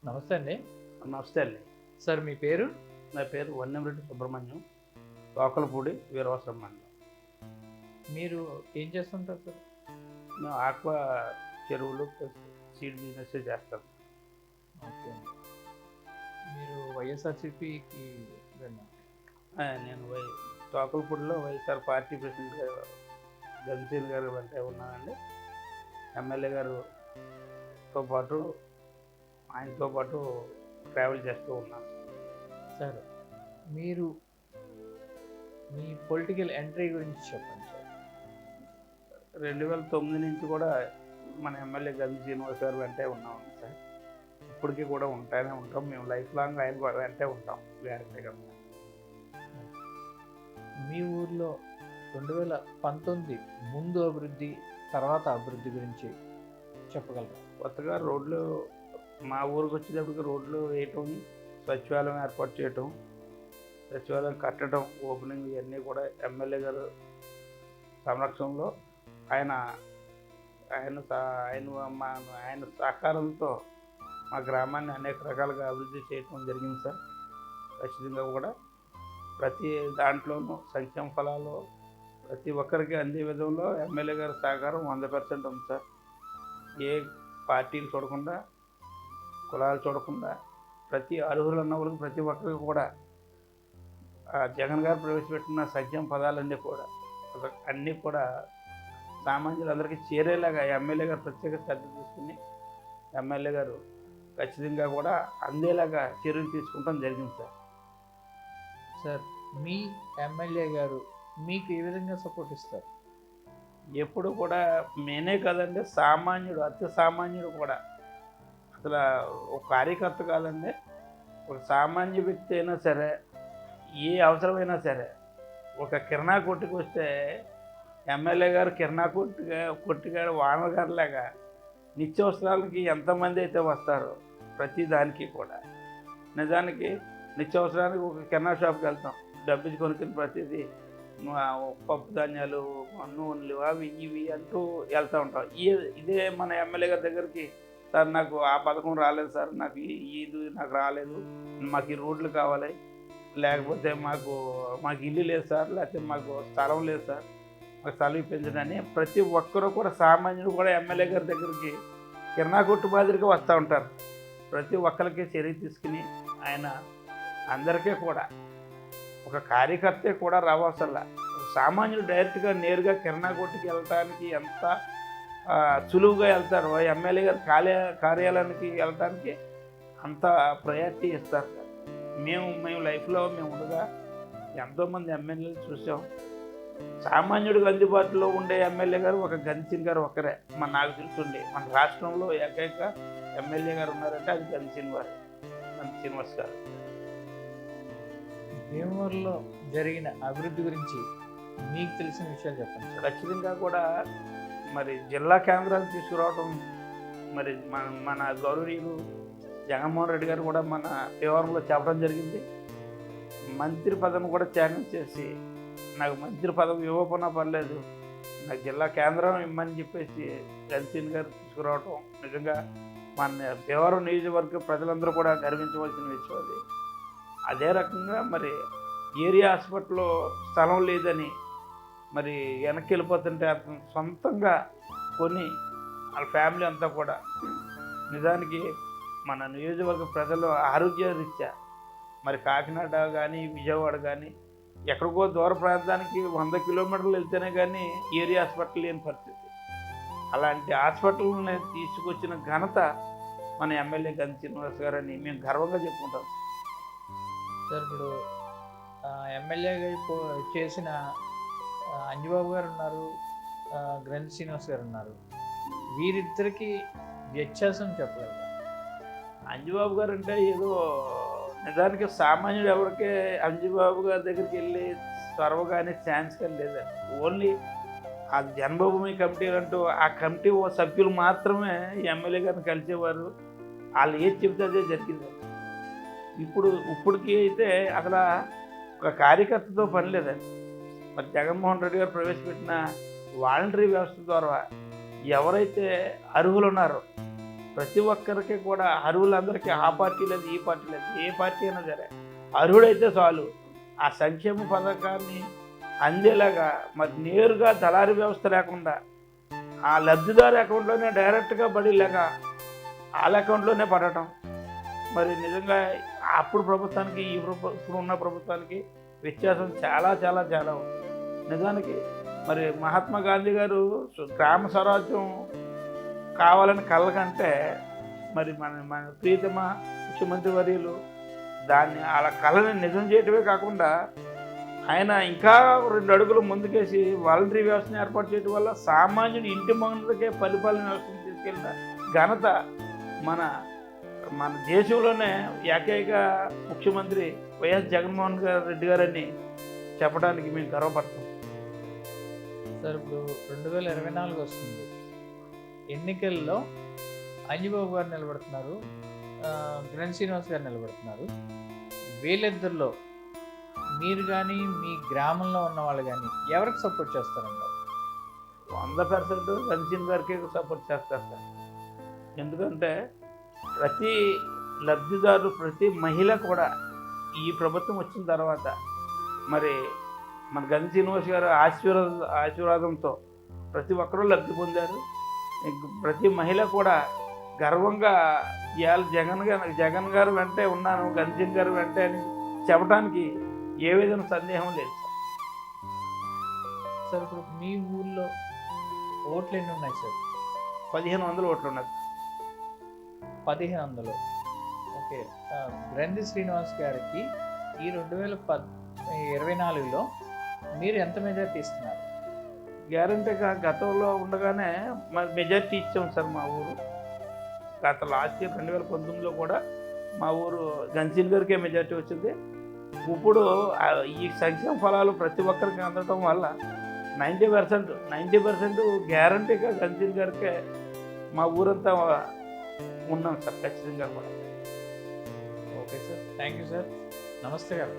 నమస్తే అండి. నమస్తే అండి. సార్ మీ పేరు? నా పేరు వన్నెంరెడ్డి సుబ్రహ్మణ్యం, తోకలపూడి వీరవసరం మండలం. మీరు ఏం చేస్తుంటారు సార్? మేము ఆక్వా చెరువులు ప్లస్ సీడ్ బిజినెస్ చేస్తాం. ఓకే. మీరు వైఎస్ఆర్సీపీకి నేను తోకలపూడిలో వైఎస్ఆర్ పార్టీ ప్రెసిడెంట్గా గంసీల్ గారు వెంటే ఉన్నానండి. ఎమ్మెల్యే గారుతో పాటు ఆయనతో పాటు ట్రావెల్ చేస్తూ ఉన్నాను. సార్ మీరు మీ పొలిటికల్ ఎంట్రీ గురించి చెప్పండి సార్. 2009 నుంచి కూడా మన ఎమ్మెల్యే గంజి శ్రీనివాస్ గారు వెంటే ఉన్నామండి సార్. ఇప్పటికీ కూడా ఉంటానే ఉంటాం. మేము లైఫ్ లాంగ్ ఆయన వెంటే ఉంటాం గ్యారెంటీగా. మీ ఊర్లో 2019 ముందు అభివృద్ధి, తర్వాత అభివృద్ధి గురించి చెప్పగలరా? కొత్తగా రోడ్లు మా ఊరికి వచ్చేటప్పటికి రోడ్లు వేయటం, సచివాలయం ఏర్పాటు చేయటం, సచివాలయం కట్టడం, ఓపెనింగ్ ఇవన్నీ కూడా ఎమ్మెల్యే గారు సంరక్షణలో ఆయన ఆయన ఆయన సహకారంతో మా గ్రామాన్ని అనేక రకాలుగా అభివృద్ధి చేయటం జరిగింది సార్. ఖచ్చితంగా కూడా ప్రతి దాంట్లోనూ సంక్షేమ ఫలాలు ప్రతి ఒక్కరికి అందే విధంలో ఎమ్మెల్యే గారి సహకారం 100% ఉంది సార్. ఏ పార్టీలు చూడకుండా, కులాలు చూడకుండా ప్రతి అర్హులు ఉన్న వాళ్ళకి ప్రతి ఒక్కరికి కూడా జగన్ గారు ప్రవేశపెట్టిన సంక్షేమ పదాలన్నీ కూడా అన్నీ కూడా సామాన్యులందరికీ చేరేలాగా ఎమ్మెల్యే గారు ప్రత్యేక శ్రద్ధ తీసుకుని ఎమ్మెల్యే గారు ఖచ్చితంగా కూడా అందేలాగా చర్యలు తీసుకుంటాం జరిగింది సార్. సార్ మీ ఎమ్మెల్యే గారు మీకు ఏ విధంగా సపోర్ట్ ఇస్తారు? ఎప్పుడు కూడా నేనే కదండి, సామాన్యుడు, అతి సామాన్యుడు కూడా, అసలు ఒక కార్యకర్త కాదండి, ఒక సామాన్య వ్యక్తి అయినా సరే, ఏ అవసరమైనా సరే, ఒక కిరాణా కొట్టుకు వస్తే ఎమ్మెల్యే గారు కిరాణా కొట్టుగారు వానగారులాగా నిత్యావసరాలకి ఎంతమంది అయితే వస్తారో ప్రతి దానికి కూడా. నిజానికి నిత్యావసరానికి ఒక కిరాణా షాప్కి వెళ్తాం, డబ్బు కొనుక్కుని ప్రతిదీ పప్పు ధాన్యాలు, నూనెలు, అవి ఇవి అంటూ వెళ్తూ ఉంటాం. ఇదే మన ఎమ్మెల్యే గారి దగ్గరికి, సార్ నాకు ఆ పథకం రాలేదు సార్, నాకు ఇది నాకు రాలేదు, మాకు ఈ రోడ్లు కావాలి, లేకపోతే మాకు ఇల్లు లేదు సార్, లేకపోతే మాకు స్థలం లేదు సార్, మాకు స్థలం ఇప్పించడని ప్రతి ఒక్కరూ కూడా సామాన్యుడు కూడా ఎమ్మెల్యే గారి దగ్గరికి కిరాణా కొట్టు మాదిరిగా వస్తూ ఉంటారు. ప్రతి ఒక్కరికి చర్య తీసుకుని ఆయన అందరికీ కూడా ఒక కార్యకర్తే కూడా రావాల్సల్లా, సామాన్యుడు డైరెక్ట్గా నేరుగా కిరాణా కొట్టుకి వెళ్ళటానికి ఎంత సులువుగా వెళ్తారో ఎమ్మెల్యే గారి కార్యాలయానికి వెళ్ళటానికి అంత ప్రయారిటీ ఇస్తారు. మేము లైఫ్లో మేము ఉండగా ఎంతోమంది ఎమ్మెల్యేలు చూసాం. సామాన్యుడికి అందుబాటులో ఉండే ఎమ్మెల్యే గారు ఒక గంజి గారు ఒక్కరే నాకు తెలుసుండి. మన రాష్ట్రంలో ఏకైక ఎమ్మెల్యే గారు ఉన్నారంటే అది గంజి శ్రీనివాస్ గారు. భీమవరంలో జరిగిన అభివృద్ధి గురించి మీకు తెలిసిన విషయాలు చెప్పండి. ఖచ్చితంగా కూడా మరి జిల్లా కేంద్రాలు తీసుకురావడం, మరి మన గౌరవనీయులు జగన్మోహన్ రెడ్డి గారు కూడా మన భీమవరంలో చెప్పడం జరిగింది. మంత్రి పదవిని కూడా త్యాగం చేసి, నాకు మంత్రి పదవి ఇవ్వకపోయినా పర్లేదు, నాకు జిల్లా కేంద్రం ఇమ్మని చెప్పేసి గంసీన్ గారు తీసుకురావటం నిజంగా మన భీమవరం నియోజకవర్గ ప్రజలందరూ కూడా గర్వించవలసిన విషయం అది. అదే రకంగా మరి ఏరియా హాస్పిటల్లో స్థలం లేదని మరి వెనక్కి వెళ్ళిపోతుంటే అతను సొంతంగా కొని వాళ్ళ ఫ్యామిలీ అంతా కూడా, నిజానికి మన నియోజకవర్గ ప్రజలు ఆరోగ్య రీత్యా మరి కాకినాడ కానీ విజయవాడ కానీ ఎక్కడికో దూర ప్రాంతానికి 100 కిలోమీటర్లు వెళ్తేనే కానీ ఏరియా హాస్పిటల్ లేని పరిస్థితి. అలాంటి హాస్పిటల్ని తీసుకొచ్చిన ఘనత మన ఎమ్మెల్యే గంజి శ్రీనివాస్ గారని మేము గర్వంగా చెప్పుకుంటాం. సార్ ఇప్పుడు ఎమ్మెల్యే చేసిన అంజబాబు గారు ఉన్నారు, గంజి శ్రీనివాస్ గారు ఉన్నారు, వీరిద్దరికి వ్యత్యాసం చెప్పగలరా? అంజబాబు గారు అంటే ఏదో నిజానికి సామాన్యుడు ఎవరికి అంజబాబు గారి దగ్గరికి వెళ్ళి త్వరగానే ఛాన్స్ కానీ లేదండి. ఓన్లీ ఆ జన్మభూమి కమిటీలు అంటూ ఆ కమిటీ సభ్యులు మాత్రమే ఎమ్మెల్యే గారిని కలిసేవారు. వాళ్ళు ఏది చెబితే అదే జరిగింది. ఇప్పటికి అయితే అసలు ఒక కార్యకర్తతో పని లేదండి. మరి జగన్మోహన్ రెడ్డి గారు ప్రవేశపెట్టిన వాలంటరీ వ్యవస్థ ద్వారా ఎవరైతే అర్హులు ఉన్నారో ప్రతి ఒక్కరికి కూడా అర్హులందరికీ ఆ పార్టీ లేదు ఈ పార్టీ లేదు, ఏ పార్టీ అయినా సరే అర్హుడైతే చాలు ఆ సంక్షేమ పథకాన్ని అందేలాగా మరి నేరుగా దళారీ వ్యవస్థ లేకుండా ఆ లబ్ధిదారు అకౌంట్లోనే డైరెక్ట్గా పడేలాగ వాళ్ళ అకౌంట్లోనే పడటం మరి నిజంగా అప్పుడు ప్రభుత్వానికి ఇప్పుడు ఉన్న ప్రభుత్వానికి వ్యత్యాసం చాలా చాలా చాలా ఉంది. నిజానికి మరి మహాత్మా గాంధీ గారు గ్రామ స్వరాజ్యం కావాలని కళ్ళకంటే మరి మన ప్రియతమ ముఖ్యమంత్రి వర్యులు దాన్ని వాళ్ళ కళని నిజం చేయటమే కాకుండా ఆయన ఇంకా 2 అడుగులు ముందుకేసి వాలంటరీ వ్యవస్థను ఏర్పాటు చేయడం వల్ల సామాన్యుని ఇంటి ముందుకే పరిపాలన వ్యవస్థను తీసుకెళ్ళిన ఘనత మన మన దేశంలోనే ఏకైక ముఖ్యమంత్రి వైఎస్ జగన్మోహన్ రెడ్డి గారని చెప్పడానికి మేము గర్వపడతాం. సార్ ఇప్పుడు 2024 వస్తుంది, ఎన్నికల్లో అంజిబాబు గారు నిలబడుతున్నారు, కిరణ్ శ్రీనివాస్ గారు నిలబడుతున్నారు. వీళ్ళిద్దరిలో మీరు కానీ మీ గ్రామంలో ఉన్న వాళ్ళు కానీ ఎవరికి సపోర్ట్ చేస్తారన్నారు? 100% రంజన్ గారికి సపోర్ట్ చేస్తారు సార్. ఎందుకంటే ప్రతి లబ్ధిదారు ప్రతి మహిళ కూడా ఈ ప్రభుత్వం వచ్చిన తర్వాత మరి మన గంజి శ్రీనివాస్ గారు ఆశీర్వాదంతో ప్రతి ఒక్కరూ లబ్ధి పొందారు. ప్రతి మహిళ కూడా గర్వంగా ఇవాళ జగన్ గారు వెంటే ఉన్నాను, గంజన్ గారు వెంటే అని చెప్పడానికి ఏ విధంగా సందేహం లేదు సార్. సార్ ఇప్పుడు మీ ఊళ్ళో ఓట్లు ఎన్ని ఉన్నాయి సార్? 1500 ఓట్లు ఉన్నాయి. 1500. ఓకే. గ్రంథి శ్రీనివాస్ గారికి ఈ 2024లో మీరు ఎంత మెజారిటీ ఇస్తున్నారు? గ్యారంటీగా గతంలో ఉండగానే మెజారిటీ ఇచ్చాం సార్. మా ఊరు గత లాస్ట్ ఇయర్ 2019లో కూడా మా ఊరు గంజన్ గారికే మెజారిటీ వచ్చింది. ఇప్పుడు ఈ సంక్షేమ ఫలాలు ప్రతి ఒక్కరికి అందడం వల్ల 90% గ్యారంటీగా గంజన్ గారికే మా ఊరంతా ఉన్నాం సార్ ఖచ్చితంగా కూడా. Okay sir, thank you sir, నమస్తే గారు.